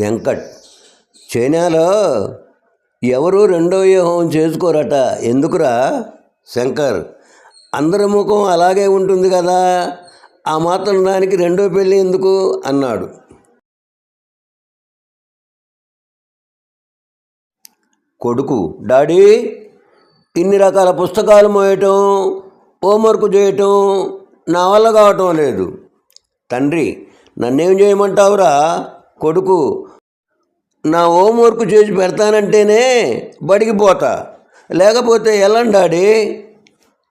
వెంకట్, చైనాలో ఎవరు రెండో వ్యూహం చేసుకోరట, ఎందుకురా? శంకర్, అందరి ముఖం అలాగే ఉంటుంది కదా, ఆ మాత్రం దానికి రెండో పెళ్ళి ఎందుకు అన్నాడు. కొడుకు, డాడీ, ఇన్ని రకాల పుస్తకాలు మోయటం, హోంవర్క్ చేయటం నా వల్ల కావటం లేదు. తండ్రి, నన్నేం చేయమంటావురా? కొడుకు, నా హోంవర్క్ చేసి పెడతానంటేనే బడికి పోతా, లేకపోతే వెళ్ళండి డాడీ.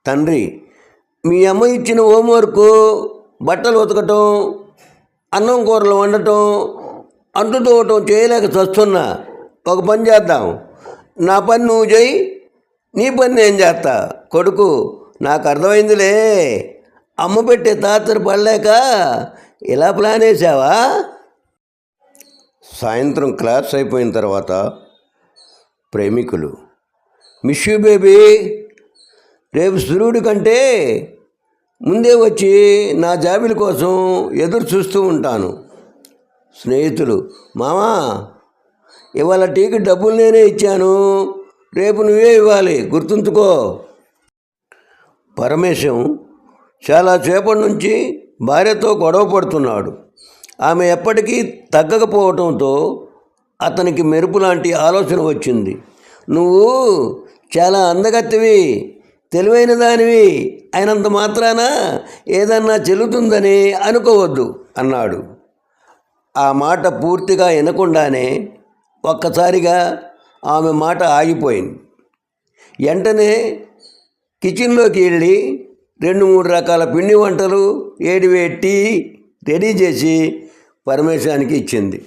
తండ్రి, మీ అమ్మ ఇచ్చిన హోంవర్క్ బట్టలు ఉతకటం, అన్నం కూరలు వండటం, అంటు తోవటం చేయలేక చస్తున్నా. ఒక పని చేద్దాం, నా పని నువ్వు చేయి, నీ పని నేను చేస్తా. కొడుకు, నాకు అర్థమైందిలే, అమ్మ పెట్టే తాతరు పడలేక ఇలా ప్లాన్ వేసావా? సాయంత్రం క్లాస్ అయిపోయిన తర్వాత ప్రేమికులు, మిస్ యూ బేబీ, రేపు సూర్యుడి కంటే ముందే వచ్చి నా జాబిల కోసం ఎదురు చూస్తూ ఉంటాను. స్నేహితులు, మామా, ఇవాళ టీకి డబ్బులు నేనే ఇచ్చాను, రేపు నువ్వే ఇవ్వాలి, గుర్తుంచుకో. పరమేశం చాలా సేపటి నుంచి భార్యతో గొడవ పడుతున్నాడు. ఆమె ఎప్పటికీ తగ్గకపోవడంతో అతనికి మెరుపు లాంటి ఆలోచన వచ్చింది. నువ్వు చాలా అందగత్తివి, తెలివైన దానివి అయినంత మాత్రాన ఏదన్నా చెల్లుతుందని అనుకోవద్దు అన్నాడు. ఆ మాట పూర్తిగా వినకుండానే ఒక్కసారిగా ఆమె మాట ఆగిపోయింది. వెంటనే కిచెన్లోకి వెళ్ళి 2-3 రకాల పిండి వంటలు, 7 టీ రెడీ చేసి పరమేశానికి ఇచ్చింది.